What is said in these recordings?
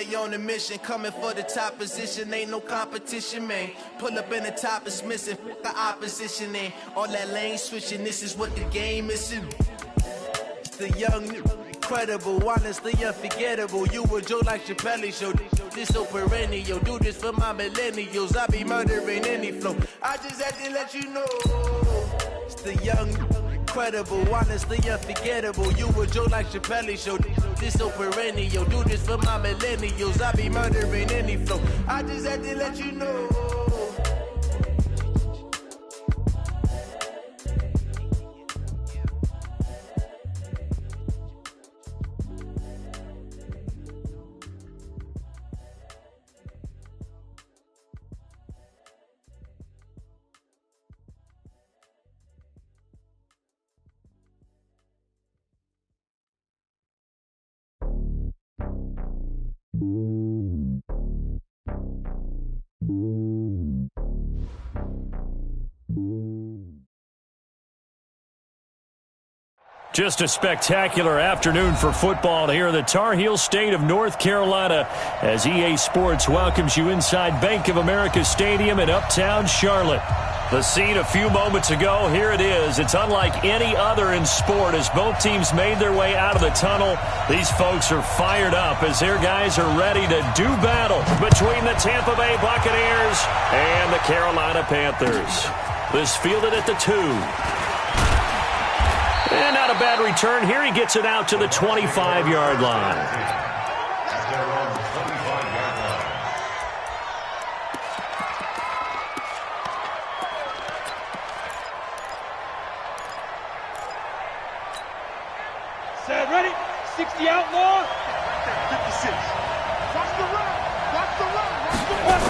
we on a mission, coming for the top position, ain't no competition, man. Pull up in the top is missing, fuck the opposition, and all that lane switching, this is what the game is. It's the young, incredible, honestly unforgettable. You a Joe like Chappelle show, this so perennial. Do this for my millennials, I be murdering any flow. I just had to let you know, it's the young, incredible, honestly unforgettable. You a Joe like Chappelle show, this so perennial. Do this for my millennials, I be murdering any flow. I just had to let you know. Just a spectacular afternoon for football here in the Tar Heel state of North Carolina as EA Sports welcomes you inside Bank of America Stadium in Uptown Charlotte. The scene a few moments ago, here it is. It's unlike any other in sport as both teams made their way out of the tunnel. These folks are fired up as their guys are ready to do battle between the Tampa Bay Buccaneers and the Carolina Panthers. This fielded at the 2. And not a bad return. Here he gets it out to the 25-yard line. Set, ready? 60 outlaw. 56. Watch the run. Watch the run. Watch the run.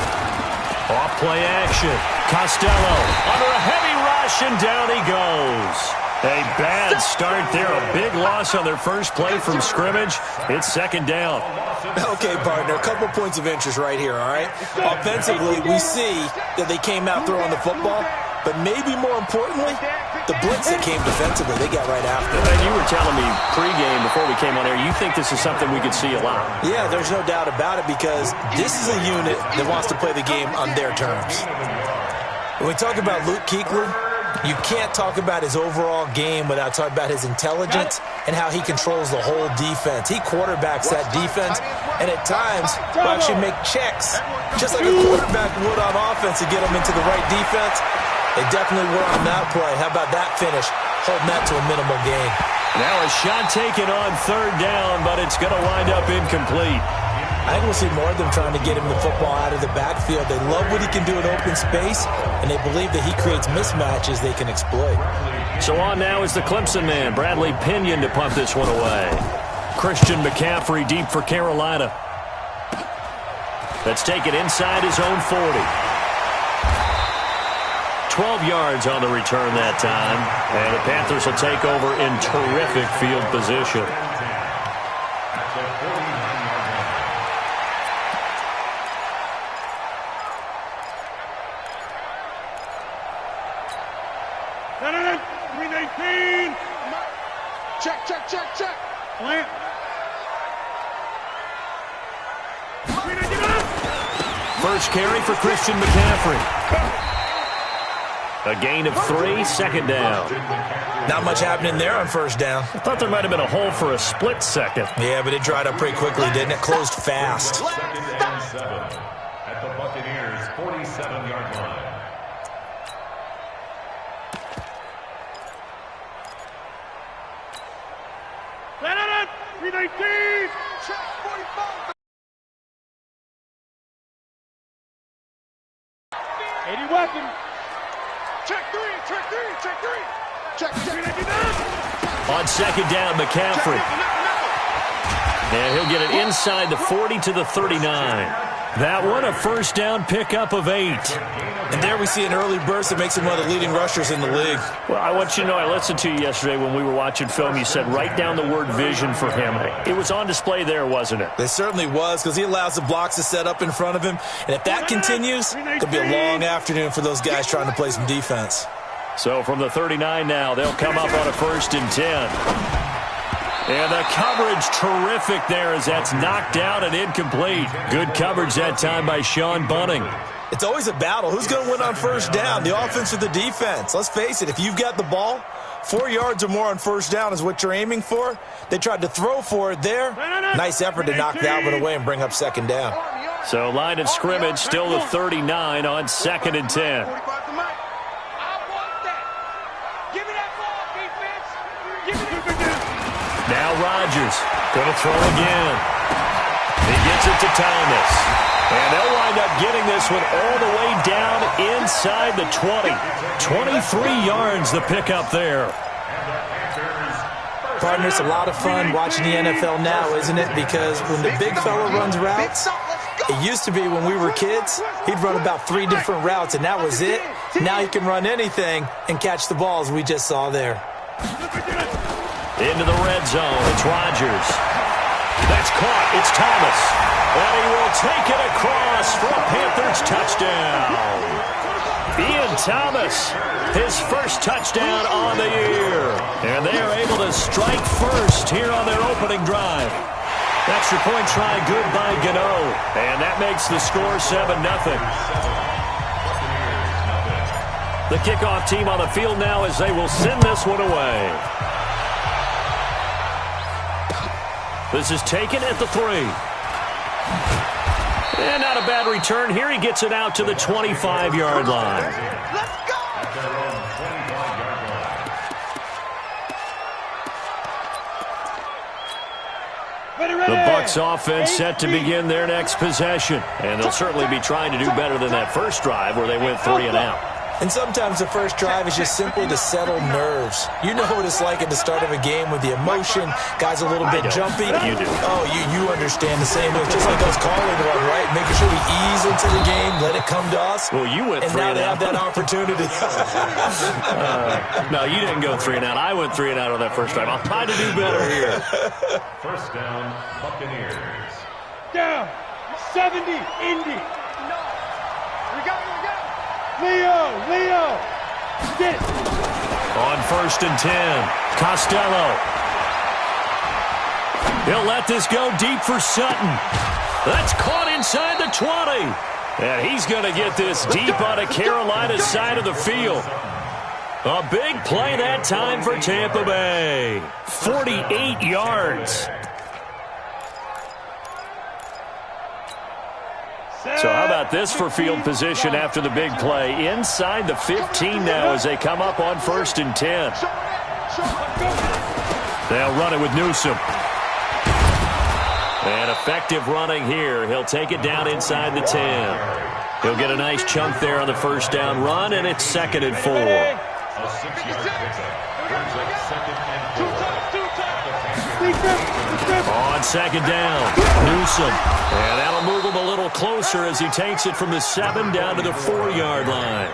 Off play action. Costello under a heavy rush, and down he goes. A bad start there. A big loss on their first play from scrimmage. It's second down. Okay, partner, a couple points of interest right here, all right? Offensively, we see that they came out throwing the football, but maybe more importantly, the blitz that came defensively, they got right after it. And you were telling me pregame before we came on air, you think this is something we could see a lot. Yeah, there's no doubt about it because this is a unit that wants to play the game on their terms. When we talk about Luke Kuechly, you can't talk about his overall game without talking about his intelligence and how he controls the whole defense. He quarterbacks that defense, and at times will actually make checks, just like a quarterback would on offense to get them into the right defense. They definitely were on that play. How about that finish? Holding that to a minimal gain. Now a shot taken on third down, but it's going to wind up incomplete. I think we'll see more of them trying to get him the football out of the backfield. They love what he can do in open space, and they believe that he creates mismatches they can exploit. So on now is the Clemson man, Bradley Pinion, to punt this one away. Christian McCaffrey deep for Carolina. That's taken inside his own 40. 12 yards on the return that time, and the Panthers will take over in terrific field position. Check, check, check, check. Plant. First carry for Christian McCaffrey. A gain of 3, second down. Not much happening there on first down. I thought there might have been a hole for a split second. Yeah, but it dried up pretty quickly, didn't it? Closed fast. Second and 7 at the Buccaneers' 47-yard line. Planet 319. Check 45. 80 weapon. Check 3. Check 3. Check 3. Check 3. On second down, McCaffrey. And he'll get it inside the 40 to the 39. That one a first down pickup of 8. And there we see an early burst that makes him one of the leading rushers in the league. Well, I want you to know, I listened to you yesterday when we were watching film. You said write down the word vision for him. It was on display there, wasn't it? It certainly was, because he allows the blocks to set up in front of him. And if that continues, it could be a long afternoon for those guys trying to play some defense. So from the 39 now, they'll come up on a 1st and 10. And the coverage terrific there as that's knocked out and incomplete. Good coverage that time by Sean Bunting. It's always a battle. Who's going to win on first down, the offense or the defense? Let's face it, if you've got the ball, 4 yards or more on first down is what you're aiming for. They tried to throw for it there. Nice effort to knock that one away and bring up second down. So line of scrimmage still the 39 on 2nd and 10. Now Rodgers going to throw again. He gets it to Thomas. And they'll wind up getting this one all the way down inside the 20. 23 yards the pickup there. Partner, it's a lot of fun watching the NFL now, isn't it? Because when the big fella runs routes, it used to be when we were kids, he'd run about 3 different routes, and that was it. Now he can run anything and catch the balls we just saw there. Into the red zone. It's Rodgers. That's caught. It's Thomas. And he will take it across for a Panthers touchdown. Ian Thomas, his first touchdown on the year. And they are able to strike first here on their opening drive. Extra point try good by Gano. And that makes the score 7-0. The kickoff team on the field now as they will send this one away. This is taken at the 3. And not a bad return here. He gets it out to the 25-yard line. Let's go! The Bucs offense set to begin their next possession. And they'll certainly be trying to do better than that first drive where they went 3 and out. And sometimes the first drive is just simply to settle nerves. You know what it's like at the start of a game with the emotion. Guys a little bit jumpy. You do. Oh, you understand the same way. Just like us calling one, right? Making sure we ease into the game, let it come to us. Well, you went 3 and out. And now they have that opportunity. No, you didn't go 3 and out. I went 3 and out on that first drive. I'll try to do better here. First down, Buccaneers. Down. 70, Indy. We got it. Leo. Get it. On 1st and 10, Costello. He'll let this go deep for Sutton. That's caught inside the 20. And he's going to get this deep on a Carolina side of the field. A big play that time for Tampa Bay. 48 yards. So how about this for field position after the big play? Inside the 15 now as they come up on 1st and 10. They'll run it with Newsom. And effective running here. He'll take it down inside the 10. He'll get a nice chunk there on the first down run, and it's 2nd and 4. A 6-yard pickup. Brings up 2nd and 4. On 2nd down, Newsom. And that'll move him a little closer as he takes it from the 7 down to the 4-yard line.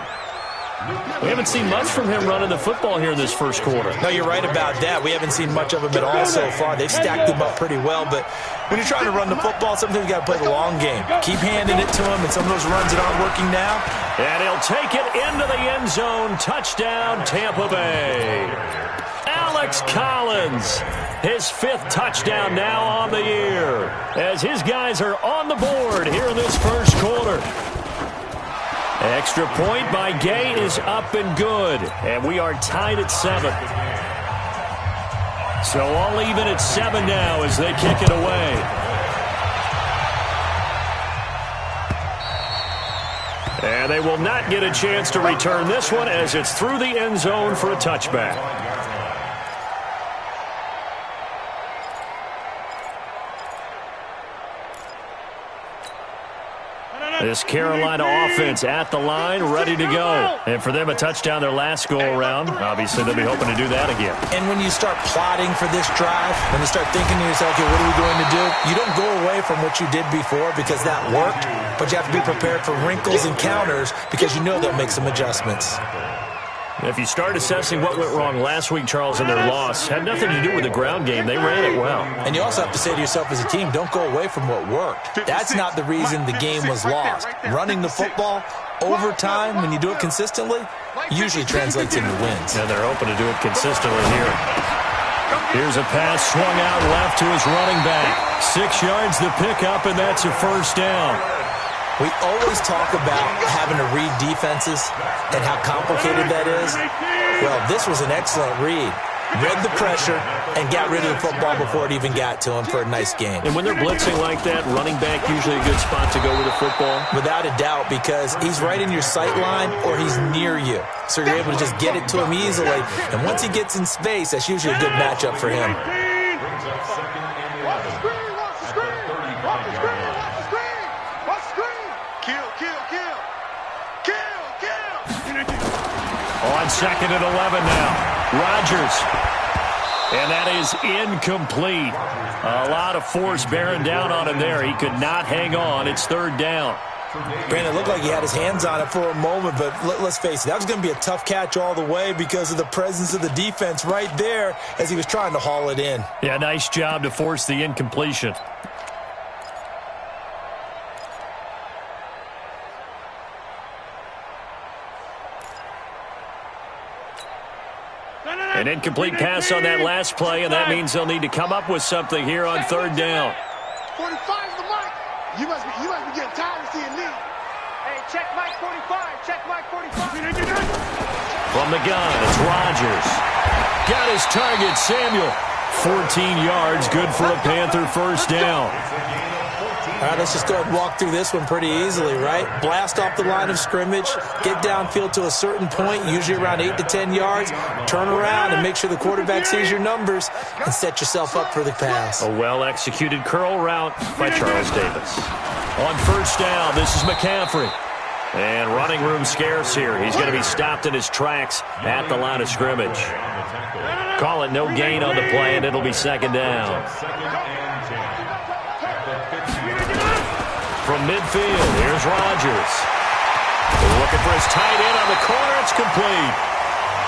We haven't seen much from him running the football here in this first quarter. No, you're right about that. We haven't seen much of him at all so far. They've stacked him up pretty well, but when you're trying to run the football, sometimes you got to play the long game. Keep handing it to him, and some of those runs that aren't working now. And he'll take it into the end zone. Touchdown, Tampa Bay. Alex Collins, his 5th touchdown now on the year, as his guys are on the board here in this first quarter. Extra point by Gay is up and good, and we are tied at 7. So all even at 7 now as they kick it away. And they will not get a chance to return this one as it's through the end zone for a touchback. This Carolina offense at the line, ready to go. And for them, a touchdown their last go-around. Obviously, they'll be hoping to do that again. And when you start plotting for this drive, when you start thinking to yourself, okay, what are we going to do? You don't go away from what you did before because that worked, but you have to be prepared for wrinkles and counters because you know they'll make some adjustments. If you start assessing what went wrong last week, Charles, in their loss, had nothing to do with the ground game. They ran it well. And you also have to say to yourself as a team, don't go away from what worked. That's not the reason the game was lost. Running the football over time, when you do it consistently, usually translates into wins. And they're hoping to do it consistently here. Here's a pass swung out left to his running back. 6 yards the pickup, and that's a first down. We always talk about having to read defenses and how complicated that is. Well, this was an excellent read. Read the pressure and got rid of the football before it even got to him for a nice gain. And when they're blitzing like that, running back usually a good spot to go with the football? Without a doubt, because he's right in your sight line or he's near you. So you're able to just get it to him easily. And once he gets in space, that's usually a good matchup for him. On 2nd and 11 now. Rodgers. And that is incomplete. A lot of force bearing down on him there. He could not hang on. It's 3rd down. Brandon, it looked like he had his hands on it for a moment, but let's face it, that was going to be a tough catch all the way because of the presence of the defense right there as he was trying to haul it in. Yeah, nice job to force the incompletion. An incomplete pass on that last play, and that means they'll need to come up with something here on 3rd down. 45's the mark. You must be getting tired of seeing me. Hey, check Mike 45. Check Mike 45. From the gun, it's Rodgers. Got his target, Samuel. 14 yards, good for a Panther first down. All right, let's just go ahead and walk through this one pretty easily, right? Blast off the line of scrimmage, get downfield to a certain point, usually around 8 to 10 yards, turn around and make sure the quarterback sees your numbers and set yourself up for the pass. A well-executed curl route by Charles Davis. On 1st down, this is McCaffrey. And running room scarce here. He's going to be stopped in his tracks at the line of scrimmage. Call it no gain on the play, and it'll be 2nd down. From midfield, here's Rodgers. Looking for his tight end on the corner. It's complete.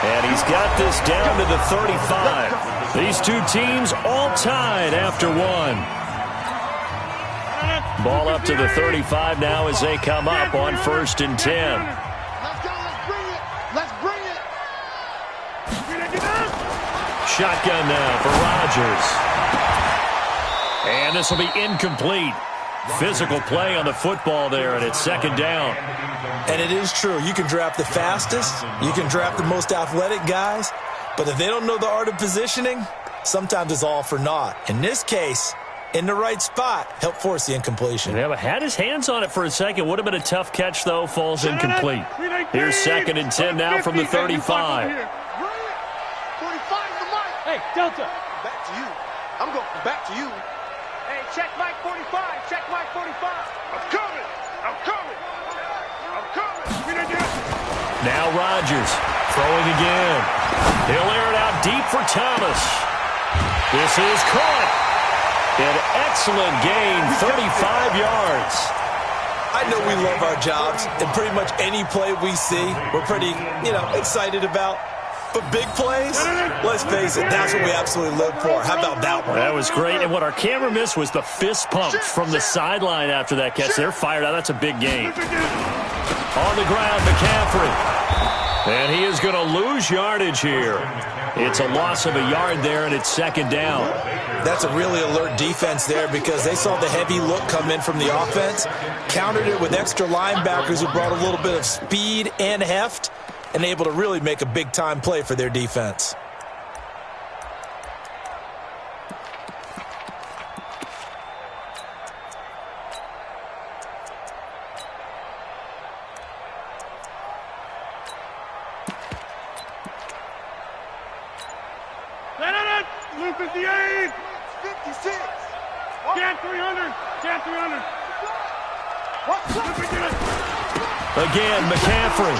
And he's got this down to the 35. These two teams all tied after 1. Ball up to the 35 now as they come up on 1st and 10. Let's go. Let's bring it. Shotgun now for Rodgers. And this will be incomplete. Physical play on the football there, and it's 2nd down. And it is true. You can draft the fastest. You can draft the most athletic guys. But if they don't know the art of positioning, sometimes it's all for naught. In this case, in the right spot, help force the incompletion. Yeah, but had his hands on it for a second. Would have been a tough catch, though. Falls incomplete. Here's 2nd and 10 now from the 35. 45 the mark. Hey, Delta. Back to you. I'm going back to you. Hey, check Mike 45. Check Mike 45. I'm coming. Now Rodgers throwing again. He'll air it out deep for Thomas. This is caught. An excellent gain, 35 yards. I know we love our jobs, and pretty much any play we see, we're pretty, excited about. But big plays, let's face it, that's what we absolutely live for. How about that one? That was great, and what our camera missed was the fist pump from the sideline after that catch. They're fired out. That's a big gain. On the ground, McCaffrey. And he is going to lose yardage here. It's a loss of a yard there, and it's 2nd down. That's a really alert defense there because they saw the heavy look come in from the offense, countered it with extra linebackers who brought a little bit of speed and heft, and able to really make a big-time play for their defense. Blue 58. 56. Can 300. Can 300. Again, McCaffrey.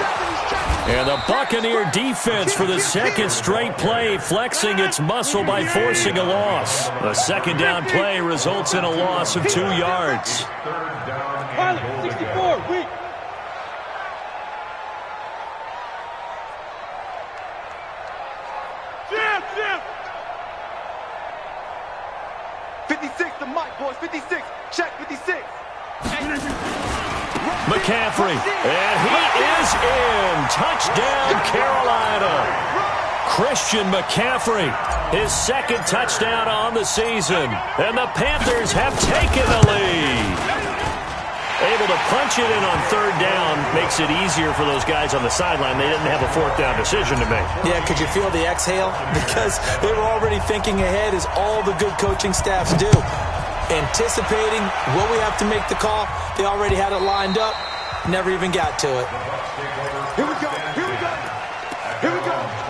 And the Buccaneer defense for the 2nd straight play, flexing its muscle by forcing a loss. A 2nd down play results in a loss of 2 yards. Pilot, 64, weak. Jim. 56, the mic, boys. 56. Check 56. McCaffrey, and he is in. Touchdown, Carolina. Christian McCaffrey, his second touchdown on the season. And the Panthers have taken the lead. Able to punch it in on third down makes it easier for those guys on the sideline. They didn't have a fourth down decision to make. Yeah, could you feel the exhale? Because they were already thinking ahead, as all the good coaching staffs do. Anticipating, will we have to make the call? They already had it lined up. Never even got to it. Here we go. Here we go. Here we go.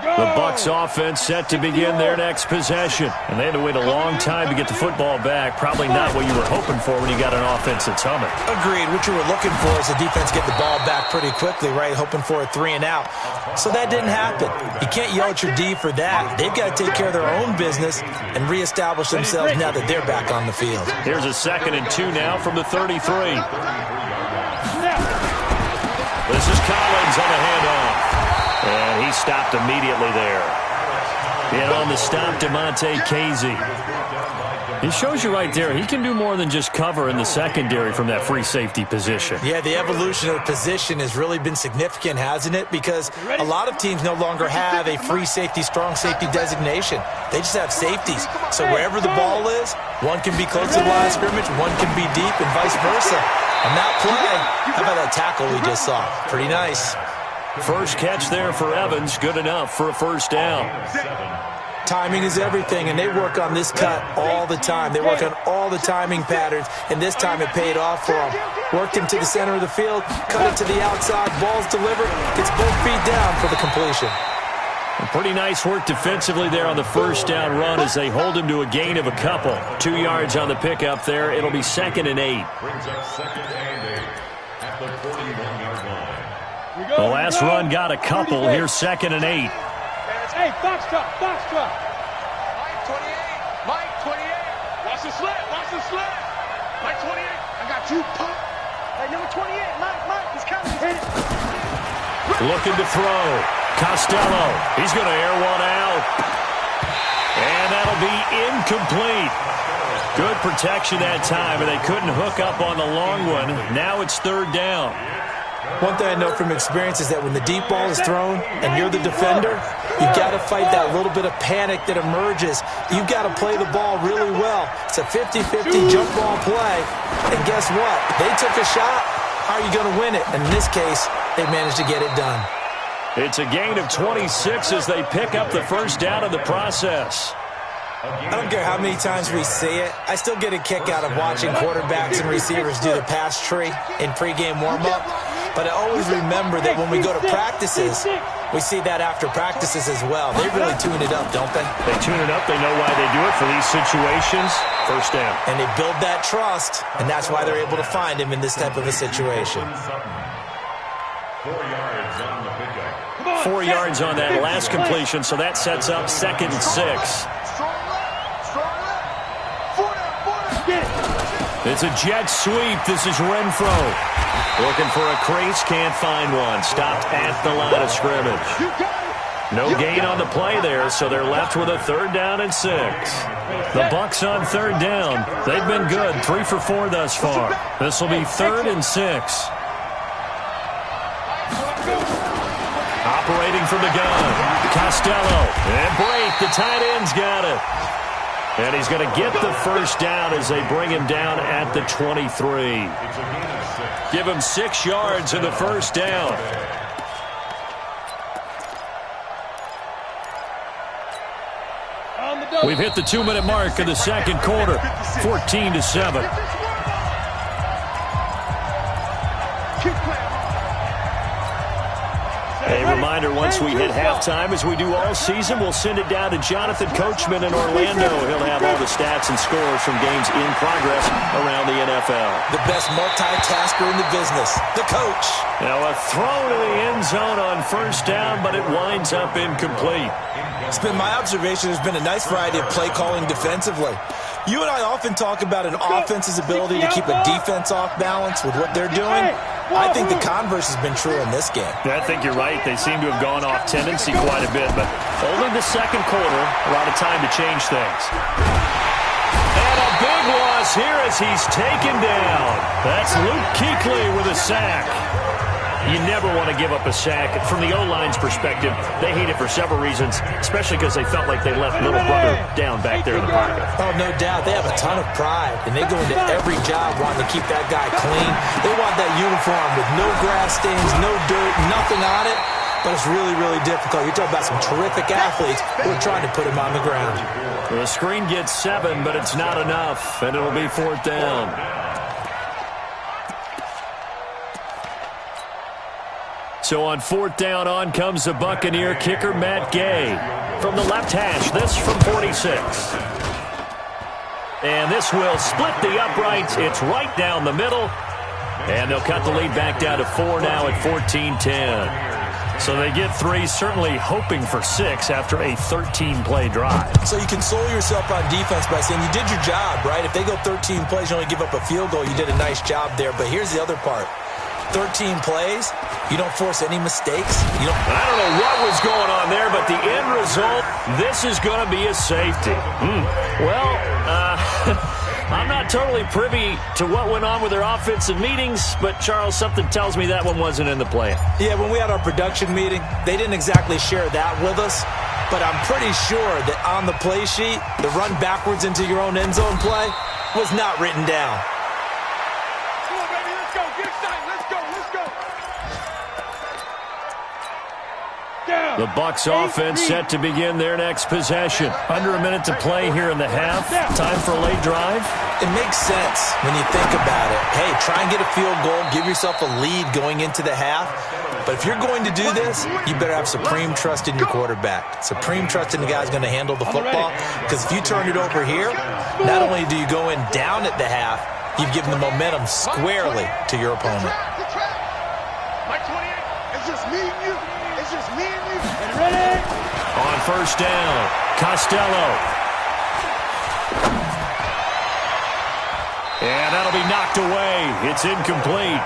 The Bucs offense set to begin their next possession. And they had to wait a long time to get the football back. Probably not what you were hoping for when you got an offense that's humming. Agreed. What you were looking for is the defense get the ball back pretty quickly, right? Hoping for a 3 and out. So that didn't happen. You can't yell at your D for that. They've got to take care of their own business and reestablish themselves now that they're back on the field. Here's a 2nd and 2 now from the 33. This is Collins on the handoff. And he stopped immediately there. And on the stop, Demonte Casey. He shows you right there, he can do more than just cover in the secondary from that free safety position. Yeah, the evolution of the position has really been significant, hasn't it? Because a lot of teams no longer have a free safety, strong safety designation. They just have safeties. So wherever the ball is, one can be close to the line of scrimmage, one can be deep, and vice versa. On that play, how about that tackle we just saw? Pretty nice. First catch there for Evans. Good enough for a first down. Timing is everything, and they work on this cut all the time. They work on all the timing patterns, and this time it paid off for them. Worked him to the center of the field, cut it to the outside, ball's delivered, gets both feet down for the completion. Pretty nice work defensively there on the first down run as they hold him to a gain of a couple. 2 yards on the pickup there. It'll be 2nd and 8. Brings up 2nd and 8 at the 41-yard line. The last run got a couple. Here's 2nd and 8. Hey, box truck, box truck. Mike 28, Mike 28. Watch the slant, watch the slant. Mike 28, I got you, pump. Hey, number 28, Mike, he's coming. Hit it. Looking to throw. Costello, he's going to air one out. And that'll be incomplete. Good protection that time, and they couldn't hook up on the long one. Now it's 3rd down. One thing I know from experience is that when the deep ball is thrown and you're the defender, you've got to fight that little bit of panic that emerges. You've got to play the ball really well. It's a 50-50 jump ball play. And guess what? They took a shot. How are you going to win it? And in this case, they managed to get it done. It's a gain of 26 as they pick up the first down in the process. I don't care how many times we see it. I still get a kick out of watching quarterbacks and receivers do the pass tree in pregame warm-up. But I always remember that when we go to practices, we see that after practices as well. They really tune it up, don't they? They tune it up. They know why they do it for these situations. First down. And they build that trust, and that's why they're able to find him in this type of a situation. 4 yards on the pickup. 4 yards on that last completion, so that sets up 2nd and 6. It's a jet sweep. This is Renfro. Looking for a crease, can't find one. Stopped at the line of scrimmage. No gain on the play there, so they're left with a 3rd down and 6. The Bucs on 3rd down. They've been good, 3 for 4 thus far. This will be 3rd and 6. Operating from the gun, Costello. And break, the tight end's got it. And he's going to get the first down as they bring him down at the 23. Give him 6 yards in the first down. We've hit the 2-minute mark of the second quarter, 14-7. A reminder, once we hit halftime, as we do all season, we'll send it down to Jonathan Coachman in Orlando. He'll have all the stats and scores from games in progress around the NFL. The best multitasker in the business, the coach. Now a throw to the end zone on first down, but it winds up incomplete. It's been my observation there's been a nice variety of play calling defensively. You and I often talk about an offense's ability to keep a defense off balance with what they're doing. I think the converse has been true in this game. I think you're right. They seem to have gone off tendency quite a bit, but only the second quarter, a lot of time to change things. And a big loss here as he's taken down. That's Luke Kuechly with a sack. You never want to give up a sack. From the O-line's perspective, they hate it for several reasons, especially because they felt like they left little brother down back there in the pocket. Oh, no doubt. They have a ton of pride, and they go into every job wanting to keep that guy clean. They want that uniform with no grass stains, no dirt, nothing on it. But it's really, really difficult. You're talking about some terrific athletes who are trying to put him on the ground. The screen gets 7, but it's not enough, and it'll be 4th down. So on 4th down, on comes the Buccaneer kicker, Matt Gay. From the left hash, this from 46. And this will split the uprights. It's right down the middle. And they'll cut the lead back down to 4 now at 14-10. So they get 3, certainly hoping for 6 after a 13-play drive. So you console yourself on defense by saying you did your job, right? If they go 13 plays, you only give up a field goal, you did a nice job there. But here's the other part. 13 plays, you don't force any mistakes. I don't know what was going on there, but the end result, this is going to be a safety. Well, I'm not totally privy to what went on with their offensive meetings, but, Charles, something tells me that one wasn't in the plan. Yeah, when we had our production meeting, they didn't exactly share that with us, but I'm pretty sure that on the play sheet, the run backwards into your own end zone play was not written down. The Bucs offense set to begin their next possession. Under a minute to play here in the half. Time for a late drive. It makes sense when you think about it. Hey, try and get a field goal. Give yourself a lead going into the half. But if you're going to do this, you better have supreme trust in your quarterback. Supreme trust in the guy who's going to handle the football. Because if you turn it over here, not only do you go in down at the half, you've given the momentum squarely to your opponent. Mike 28, it's just me and you. It's just me and you. Ready? On 1st down, Costello. And that'll be knocked away. It's incomplete.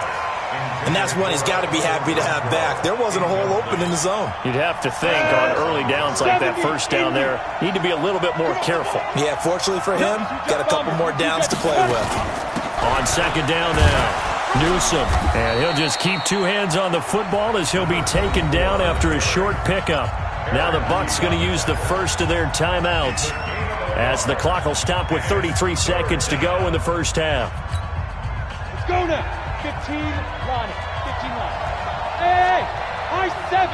And that's one he's got to be happy to have back. There wasn't a hole open in the zone. You'd have to think on early downs like that 1st down there, need to be a little bit more careful. Yeah, fortunately for him, got a couple more downs to play with. On 2nd down now, Newsom. And he'll just keep 2 hands on the football as he'll be taken down after a short pickup. Now the Bucs going to use the first of their timeouts as the clock will stop with 33 seconds to go in the first half. Let's go now. 15 line. 15 line. Hey, high 7.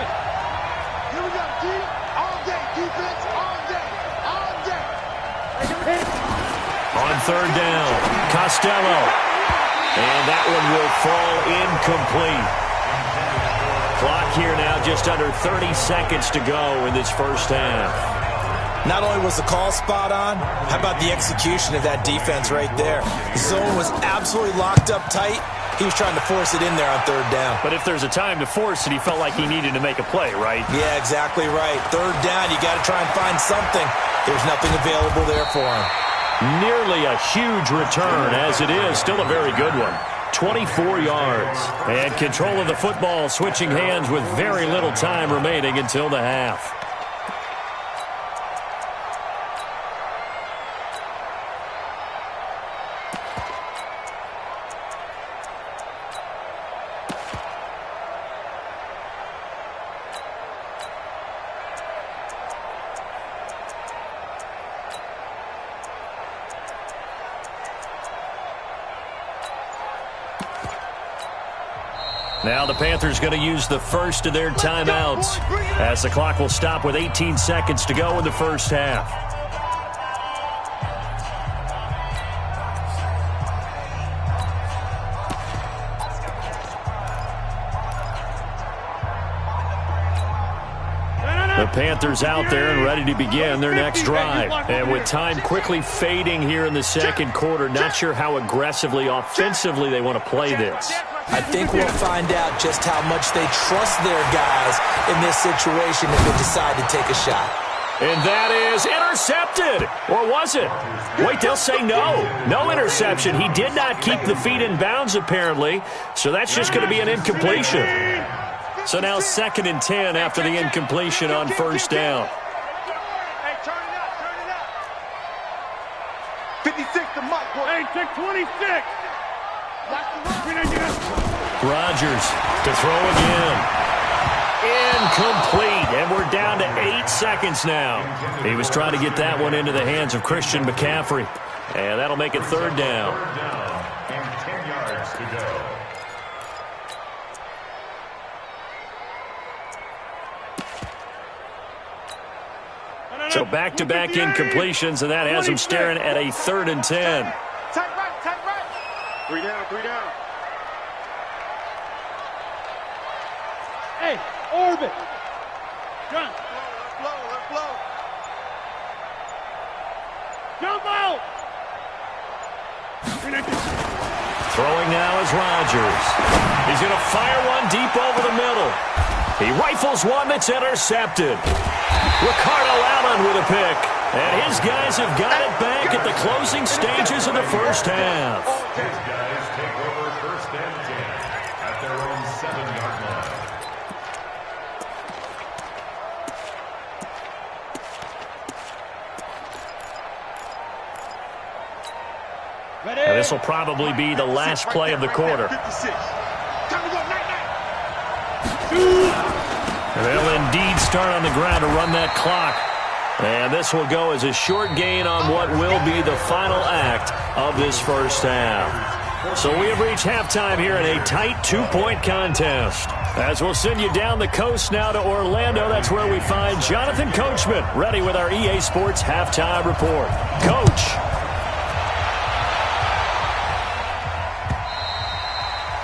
Here we go, D. All day, defense, all day, all day. On 3rd down, Costello. And that one will fall incomplete. Clock here now just under 30 seconds to go in this first half. Not only was the call spot on, how about the execution of that defense right there? The zone was absolutely locked up tight. He was trying to force it in there on 3rd down. But if there's a time to force it, he felt like he needed to make a play, right? Yeah, exactly right. 3rd down, you got to try and find something. There's nothing available there for him. Nearly a huge return, as it is. Still a very good one. 24 yards. And control of the football switching hands with very little time remaining until the half. Now the Panthers going to use the first of their timeouts as the clock will stop with 18 seconds to go in the first half. The Panthers out there and ready to begin their next drive. And with time quickly fading here in the second quarter, not sure how aggressively, offensively they want to play this. I think we'll find out just how much they trust their guys in this situation if they decide to take a shot. And that is intercepted. Or was it? Wait, they'll say no. No interception. He did not keep the feet in bounds, apparently. So that's just going to be an incompletion. So now 2nd and 10 after the incompletion on 1st down. Hey, turn it up, turn it up. 56 to Mike. Hey, check 26. Rodgers to throw again. Incomplete, and we're down to 8 seconds now. He was trying to get that one into the hands of Christian McCaffrey, and that'll make it 3rd down. And 10 yards to go. So back-to-back incompletions, and that has him staring at a 3rd and 10. Tight right, tight right. 3 down, 3 down. Hey, orbit. Jump. Let's flow, let's flow. Jump out. Throwing now is Rodgers. He's going to fire one deep over the middle. He rifles one that's intercepted. Ricardo Allen with a pick. And his guys have got it back at the closing stages of the first half. His guys take over 1st and 10 at their own 7-yard line. And this will probably be the last play of the quarter. 56. Time to go, night, night. They'll indeed start on the ground to run that clock. And this will go as a short gain on what will be the final act of this first half. So we have reached halftime here in a tight 2-point contest. As we'll send you down the coast now to Orlando, that's where we find Jonathan Coachman, ready with our EA Sports Halftime Report. Coach.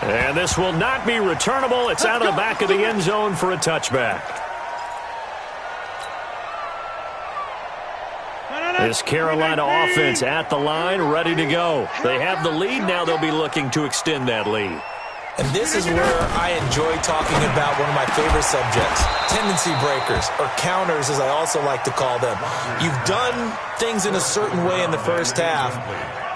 And this will not be returnable. It's out of the back of the end zone for a touchback. This Carolina offense at the line, ready to go. They have the lead. Now they'll be looking to extend that lead. And this is where I enjoy talking about one of my favorite subjects, tendency breakers, or counters as I also like to call them. You've done things in a certain way in the first half,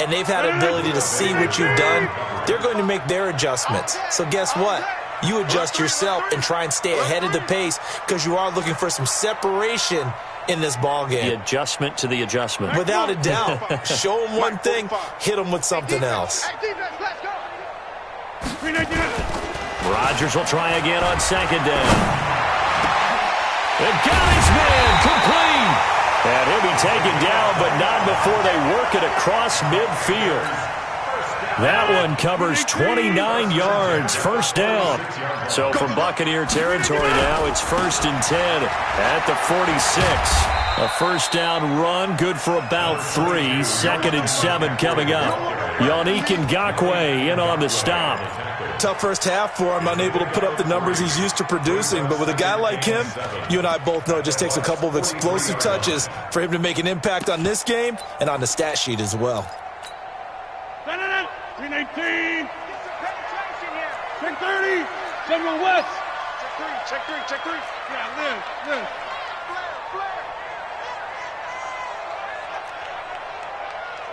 and they've had an ability to see what you've done. They're going to make their adjustments. So guess what? You adjust yourself and try and stay ahead of the pace because you are looking for some separation in this ball game. The adjustment to the adjustment. Without a doubt. Show them one thing, hit them with something else. Rodgers will try again on 2nd down. And got his man complete. And he'll be taken down, but not before they work it across midfield. That one covers 29 yards, 1st down. So from Buccaneer territory now, it's 1st and 10 at the 46. A 1st down run, good for about 3. 2nd and 7 coming up. Yannick Ngakoue in on the stop. Tough first half for him, unable to put up the numbers he's used to producing. But with a guy like him, you and I both know it just takes a couple of explosive touches for him to make an impact on this game and on the stat sheet as well. 319. Check 30. General West. Check 3, check 3. Yeah, live.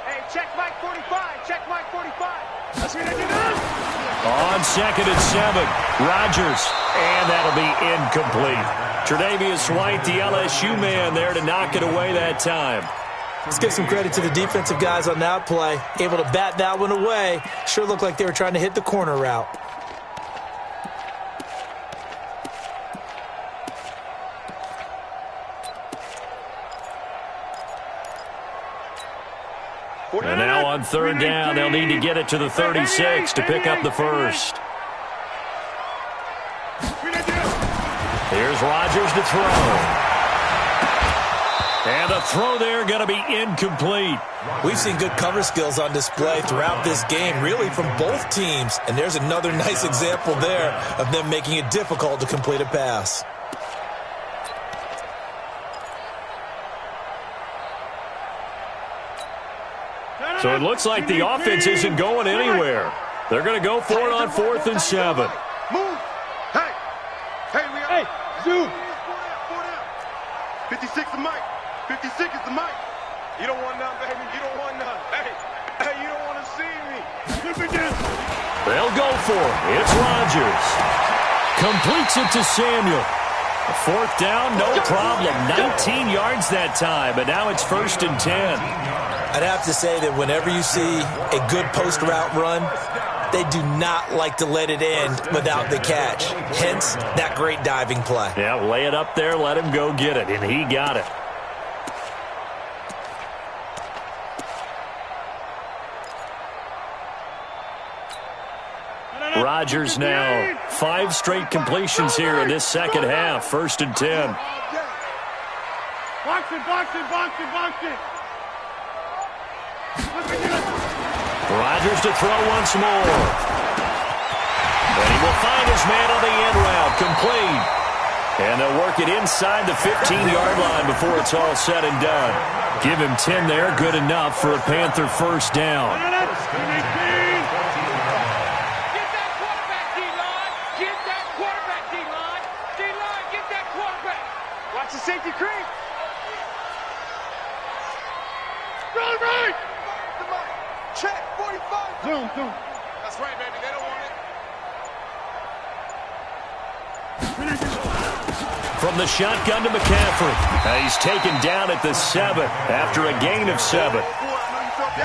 Hey, check Mike 45. Check Mike 45. On 2nd and 7, Rodgers, and that'll be incomplete. Tre'Davious White, the LSU man, there to knock it away that time. Let's give some credit to the defensive guys on that play. Able to bat that one away. Sure looked like they were trying to hit the corner route. And now on 3rd down, they'll need to get it to the 36 to pick up the first. Here's Rodgers to throw. And the throw there going to be incomplete. We've seen good cover skills on display throughout this game, really from both teams. And there's another nice example there of them making it difficult to complete a pass. So it looks like the offense isn't going anywhere. They're going to go for it on 4th and 7. Move. Hey. Hey, we are. Hey, zoom. 56 is Mike. 56 is the Mike. You don't want none, baby. You don't want none. Hey, you don't want to see me. They'll go for it. It's Rodgers. Completes it to Samuel. 4th down, no problem. 19 yards that time, but now it's 1st and 10. I'd have to say that whenever you see a good post route run, they do not like to let it end without the catch. Hence, that great diving play. Yeah, lay it up there, let him go get it, and he got it. Rodgers now 5 straight completions here in this second half. 1st and 10. Box it, box it, box it, box it. Rodgers to throw once more. And he will find his man on the end route. Complete. And they'll work it inside the 15-yard line before it's all said and done. Give him 10 there. Good enough for a Panther first down. Watch the safety creep. Run right. Check, 45. Zoom, zoom. That's right, baby. They don't want it. From the shotgun to McCaffrey. He's taken down at the 7 after a gain of 7.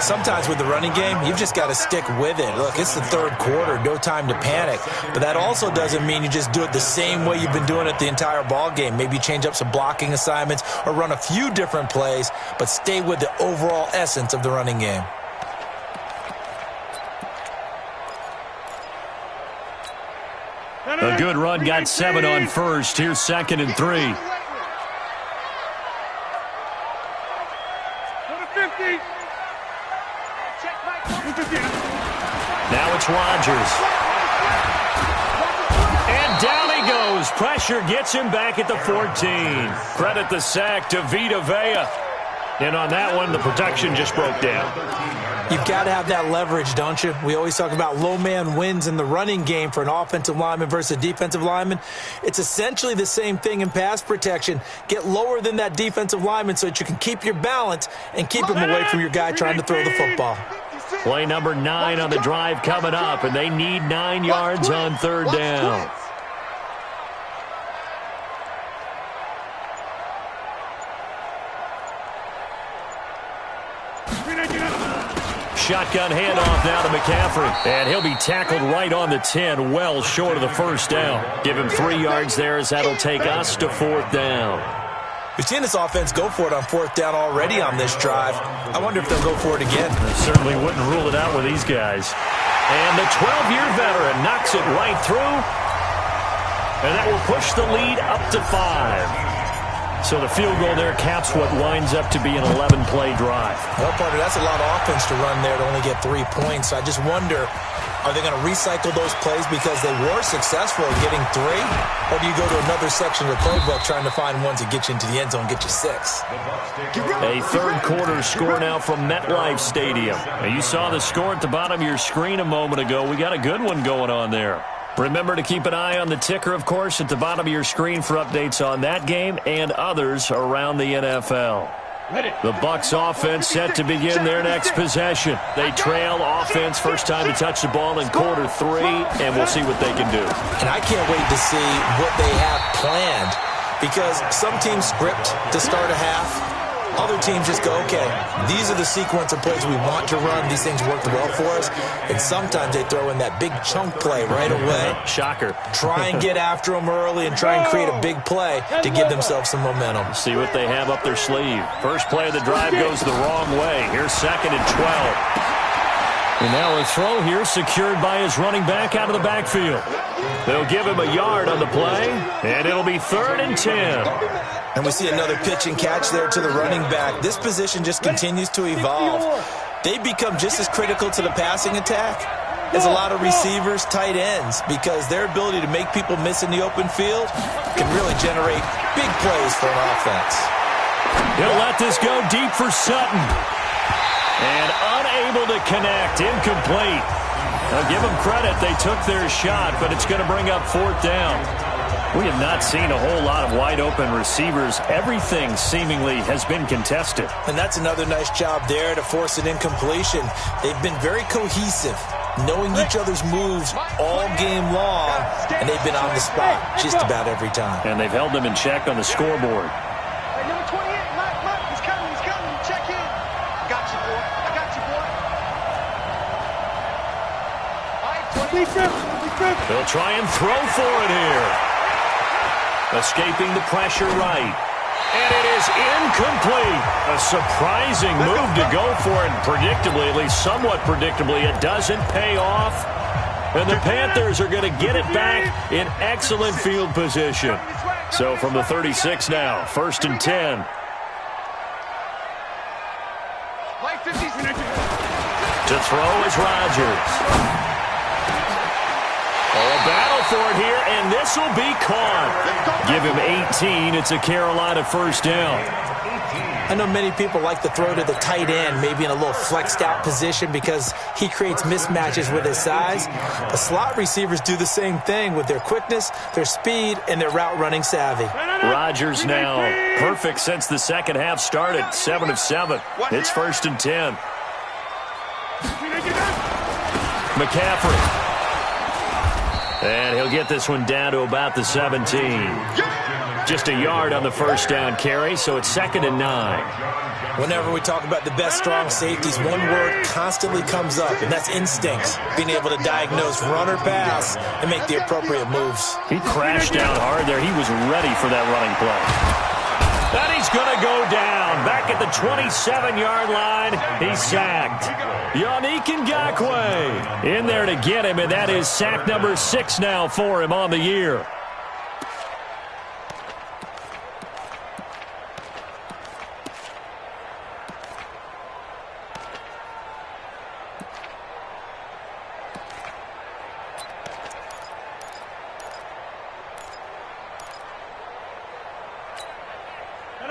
Sometimes with the running game, you've just got to stick with it. Look, it's the 3rd quarter, no time to panic. But that also doesn't mean you just do it the same way you've been doing it the entire ball game. Maybe change up some blocking assignments or run a few different plays, but stay with the overall essence of the running game. A good run got 7 on first. Here's 2nd and 3. Now it's Rodgers. And down he goes. Pressure gets him back at the 14. Credit the sack to Vita Vea. And on that one, the protection just broke down. You've got to have that leverage, don't you? We always talk about low man wins in the running game for an offensive lineman versus a defensive lineman. It's essentially the same thing in pass protection. Get lower than that defensive lineman so that you can keep your balance and keep him away from your guy trying to throw the football. Play number 9 on the drive coming up, and they need 9 yards on 3rd down. Shotgun handoff now to McCaffrey. And he'll be tackled right on the 10, well short of the first down. Give him 3 yards there as that'll take us to 4th down. We've seen this offense go for it on 4th down already on this drive. I wonder if they'll go for it again. Certainly wouldn't rule it out with these guys. And the 12-year veteran knocks it right through. And that will push the lead up to 5. So the field goal there caps what winds up to be an 11-play drive. Well, partner, that's a lot of offense to run there to only get 3 points. So I just wonder, are they going to recycle those plays because they were successful in getting 3? Or do you go to another section of the playbook trying to find ones that get you into the end zone and get you 6? A 3rd quarter score now from MetLife Stadium. Now, you saw the score at the bottom of your screen a moment ago. We got a good one going on there. Remember to keep an eye on the ticker, of course, at the bottom of your screen for updates on that game and others around the NFL. The Bucs offense set to begin their next possession. They trail offense, first time to touch the ball in quarter 3, and we'll see what they can do. And I can't wait to see what they have planned, because some teams script to start a half. Other teams just go, okay, these are the sequence of plays we want to run. These things worked well for us. And sometimes they throw in that big chunk play right away. Shocker. Try and get after them early and try and create a big play to give themselves some momentum. See what they have up their sleeve. First play of the drive goes the wrong way. Here's 2nd and 12. And now a throw here secured by his running back out of the backfield. They'll give him a yard on the play, and it'll be 3rd and 10. And we see another pitch and catch there to the running back. This position just continues to evolve. They become just as critical to the passing attack as a lot of receivers, tight ends, because their ability to make people miss in the open field can really generate big plays for an offense. He'll let this go deep for Sutton. And unable to connect, incomplete. Now give them credit, they took their shot, but it's going to bring up 4th down. We have not seen a whole lot of wide-open receivers. Everything seemingly has been contested. And that's another nice job there to force an incompletion. They've been very cohesive, knowing each other's moves all game long, and they've been on the spot just about every time. And they've held them in check on the scoreboard. Hey, number 28, Mike, he's coming, check in. Got you. you, boy. I got you, boy. They'll try and throw for it here. Escaping the pressure right. And it is incomplete. A surprising move to go for it. Predictably, at least somewhat predictably, it doesn't pay off. And the Panthers are going to get it back in excellent field position. So from the 36 now, 1st and 10. To throw is Rodgers. Oh, a battle for it here, and this will be caught. Give him 18. It's a Carolina first down. I know many people like to throw to the tight end, maybe in a little flexed out position because he creates mismatches with his size. The slot receivers do the same thing with their quickness, their speed, and their route running savvy. Rodgers now perfect since the second half started. 7 of 7. It's 1st and 10. McCaffrey. And he'll get this one down to about the 17. Just a yard on the first down carry, so it's 2nd and 9. Whenever we talk about the best strong safeties, one word constantly comes up, and that's instincts. Being able to diagnose run or pass and make the appropriate moves. He crashed down hard there. He was ready for that running play. And he's going to go down. Back at the 27-yard line, he's sacked. Yannick Ngakoue in there to get him, and that is sack number 6 now for him on the year.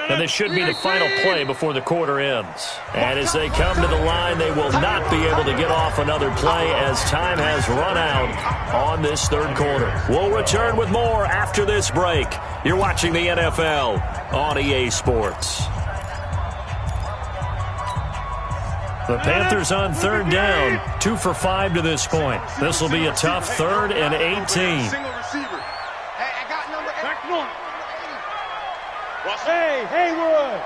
And this should be the final play before the quarter ends. And as they come to the line, they will not be able to get off another play as time has run out on this third quarter. We'll return with more after this break. You're watching the NFL on EA Sports. The Panthers on third down, 2 for 5 to this point. This will be a tough 3rd and 18. Hey, Haywood!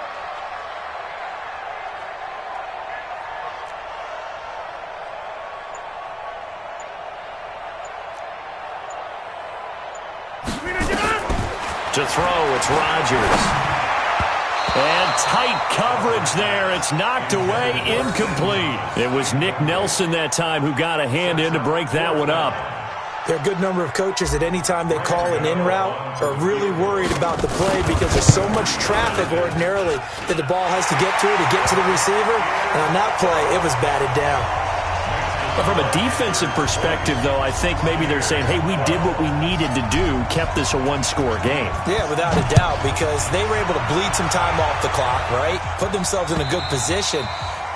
To throw, it's Rodgers. And tight coverage there. It's knocked away, incomplete. It was Nick Nelson that time who got a hand in to break that one up. There are a good number of coaches at any time they call an in route are really worried about the play because there's so much traffic ordinarily that the ball has to get through to get to the receiver. And on that play, it was batted down. But from a defensive perspective, though, I think maybe they're saying, hey, we did what we needed to do, kept this a one-score game. Yeah, without a doubt, because they were able to bleed some time off the clock, right? Put themselves in a good position.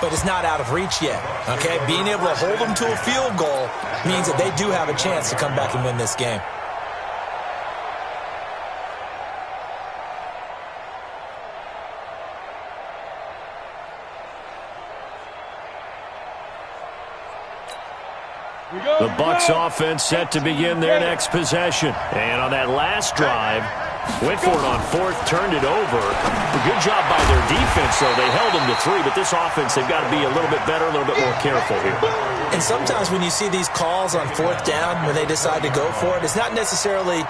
But it's not out of reach yet, okay? Being able to hold them to a field goal means that they do have a chance to come back and win this game. The Bucs offense set to begin their next possession. And on that last drive, went for it on 4th, turned it over. A good job by their defense, though. They held them to 3, but this offense, they've got to be a little bit better, a little bit more careful here. And sometimes when you see these calls on 4th down, when they decide to go for it, it's not necessarily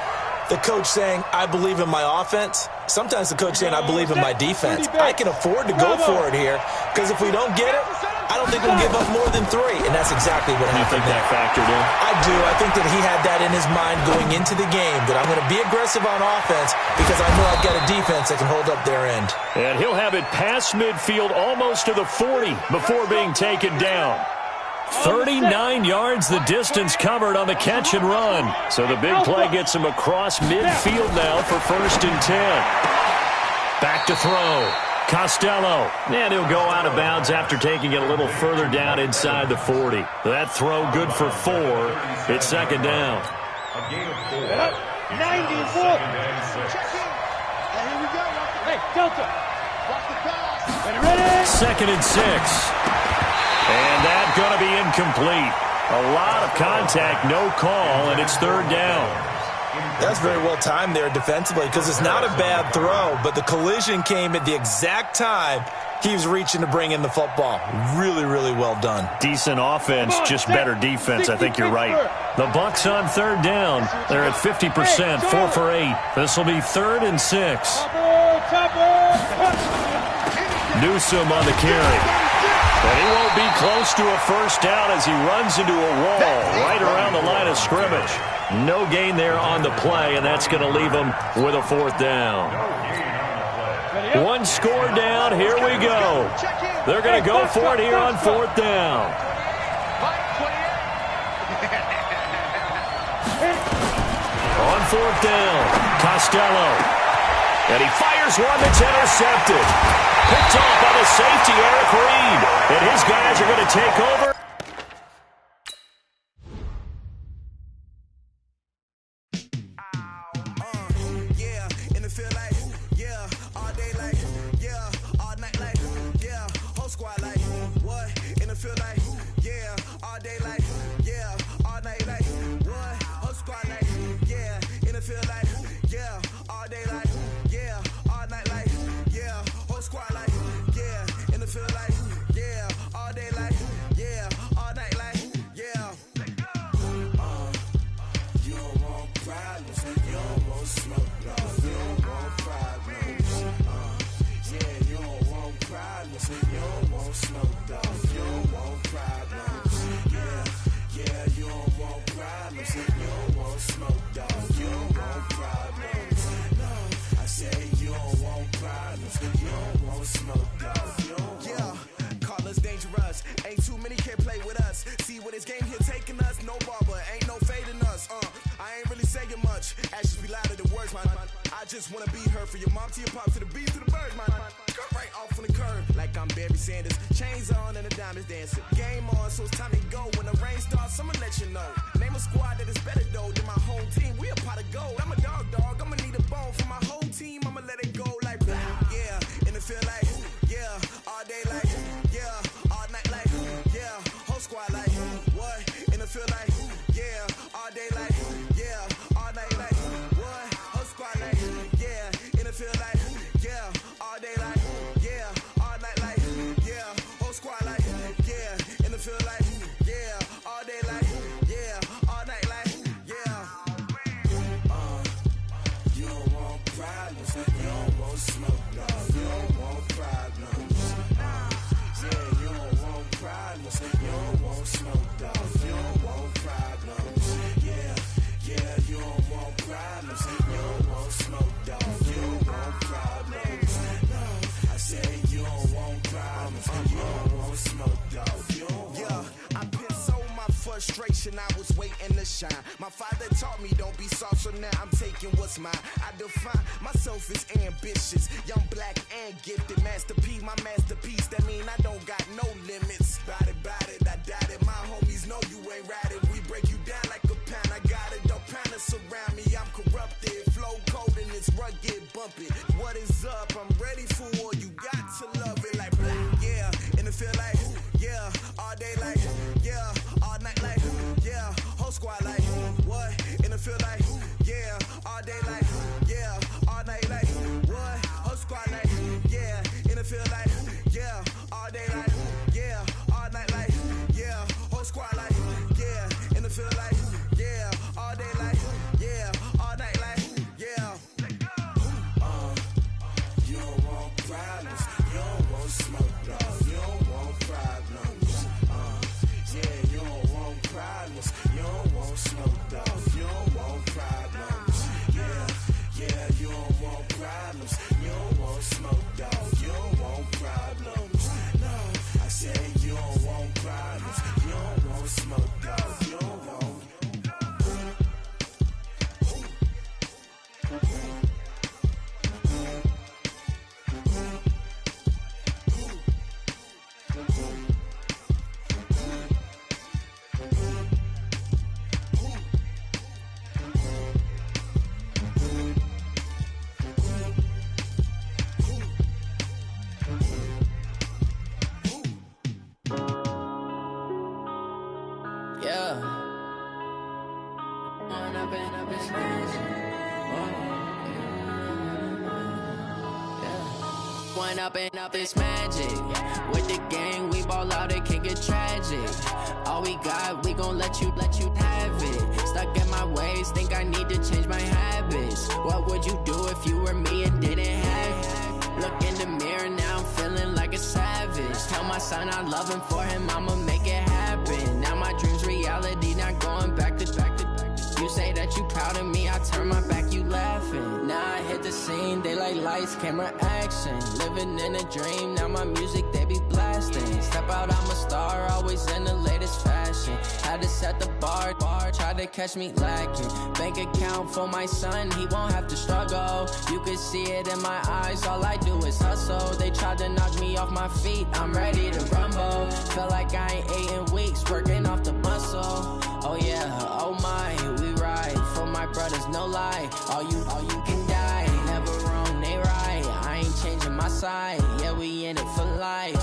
the coach saying, I believe in my offense. Sometimes the coach saying, I believe in my defense. I can afford to go for it here because if we don't get it, I don't think we'll give up more than 3. And that's exactly what happened. You think that factored in? I do. I think that he had that in his mind going into the game, that I'm going to be aggressive on offense because I know I've got a defense that can hold up their end. And he'll have it past midfield almost to the 40 before being taken down. 39 yards the distance covered on the catch and run. So the big play gets him across midfield now for 1st and 10. Back to throw. Costello. And he'll go out of bounds after taking it a little further down inside the 40. That throw good for 4. It's 2nd down. A gain of 4. 94. Here we go. Hey, Delta. Watch the pass. Ready? 2nd and 6. And that's going to be incomplete. A lot of contact, no call, and it's 3rd down. That's very well timed there defensively because it's not a bad throw, but the collision came at the exact time keeps reaching to bring in the football. Really, really well done. Decent offense, just better defense. I think you're right. The Bucs on third down. They're at 50%, 4 for 8. This will be 3rd and 6. Newsome on the carry. And he won't be close to a first down as he runs into a wall right around the line of scrimmage. No gain there on the play, and that's going to leave him with a 4th down. One score down. Here we go. They're going to go for it here on 4th down. On 4th down, Costello. And he fires one that's intercepted. Picked off by the safety, Eric Reed. And his guys are going to take over. I was waiting to shine. My father taught me don't be soft, so now I'm taking what's mine. I define myself as ambitious, young, black, and gifted. Master P, my masterpiece. That mean I don't got no limits. Bout it, I doubt it. My homies know you ain't ratted. We break you down like a pound. I got it, don't pound us around me. I'm corrupted, flow cold and it's rugged, bumpy. What is up? I'm ready for war. You got to love it like black, yeah. And it feel like, yeah, all day like, yeah, all night like, yeah, whole squad like, what? And it feel like, yeah, all day like, yeah, all night like, what? Whole squad like, yeah, and it feel like, yeah, all day like, yeah, all night like, yeah, whole squad like, yeah, and it feel like, yeah, all day like, yeah, all night like, yeah. You don't want problems, you don't want smoke, no, you don't want problems. Yeah, you don't want problems, you don't want smoke, dog, you don't want problems. Yeah, you don't want problems, you don't want smoke, dog, you don't want problems. No, I said you don't want problems, you don't want smoke, dog, you don't want. One up and up, it's magic. With the gang, we ball out, it can get tragic. All we got, we gon' let you have it. Stuck in my ways, think I need to change my habits. What would you do if you were me and didn't have it? Look in the mirror, now I'm feeling like a savage. Tell my son I love him, for him I'ma make it happen. Now my dream's reality, not going back to. You say that you proud of me, I turn my back, you laughing. Now I hit the scene, they like lights, camera, action. Living in a dream, now my music, they be blasting. Step out, I'm a star, always in the latest fashion. Had to set the bar, try to catch me lacking. Bank account for my son, he won't have to struggle. You can see it in my eyes, all I do is hustle. They tried to knock me off my feet, I'm ready to rumble. Feel like I ain't ate in weeks, working off the muscle. Oh yeah, oh my, we ride for my brothers, no lie. All you can die, never wrong, they right. I ain't changing my side, yeah, we in it for life.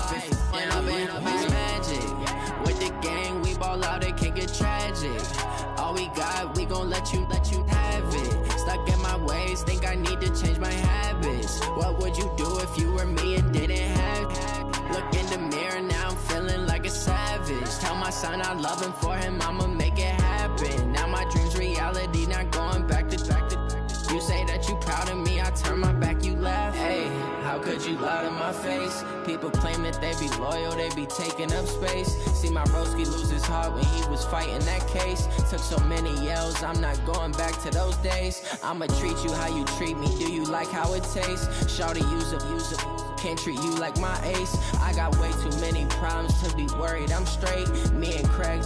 And I've been magic. With the gang, we ball out, it can get tragic. All we got, we gon' let you have it. Stuck in my ways, think I need to change my habits. What would you do if you were me and didn't have it? Look in the mirror, now I'm feeling like a savage. Tell my son I love him, for him I'ma make it happen. Now my dream's reality, not going back to. You say that you proud of me, I turn my back, you laugh. Hey, how could you lie to my face? People claim that they be loyal, they be taking up space. See my broski lose his heart when he was fighting that case. Took so many yells, I'm not going back to those days. I'ma treat you how you treat me, do you like how it tastes? Shawty, use it. Can't treat you like my ace. I got way too many problems to be worried, I'm straight. Me and Craig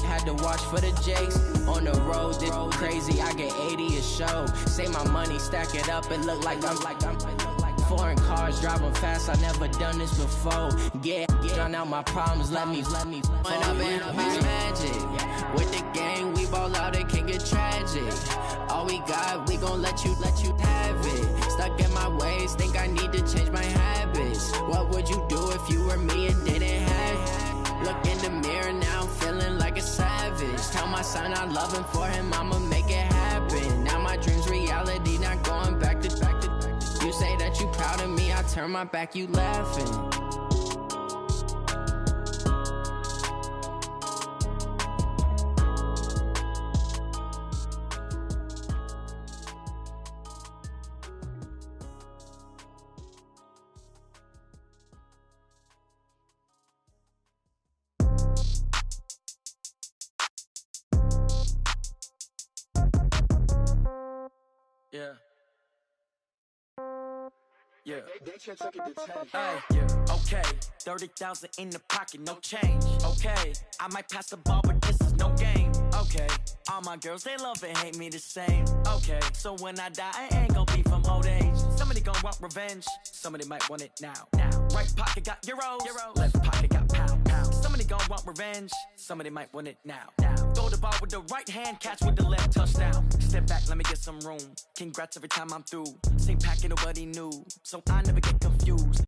had to watch for the Jakes. On the road, this crazy, I get 80 a show. Say my money, stack it up, it look like I'm foreign cars, driving fast, I never done this before. Get drown out my problems, let me When up and up, it's magic. With the gang, we ball out, it can get tragic. All we got, we gon' let you have it. Stuck in my ways, think I need to change my habits. What would you do if you were me and didn't have it? Look in the mirror, now I'm feeling like a savage. Tell my son I love him, for him I'ma make it happen. Now my dream's reality, not going back to. You say that you proud of me, I turn my back, you laughing. Yeah. Yeah. Hey, yeah. Okay. 30,000 in the pocket, no change. Okay. I might pass the ball, but this is no game. Okay. All my girls, they love and hate me the same. Okay. So when I die, I ain't gon' be from old age. Somebody gon' want revenge. Somebody might want it now. Right pocket got euros. Left pocket got pounds. Somebody gon' want revenge. Somebody might want it now. Throw the ball with the right hand, catch with the left, touchdown. Step back, let me get some room. Congrats every time I'm through. Same packet, nobody knew, so I never get confused.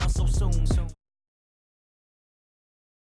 So soon.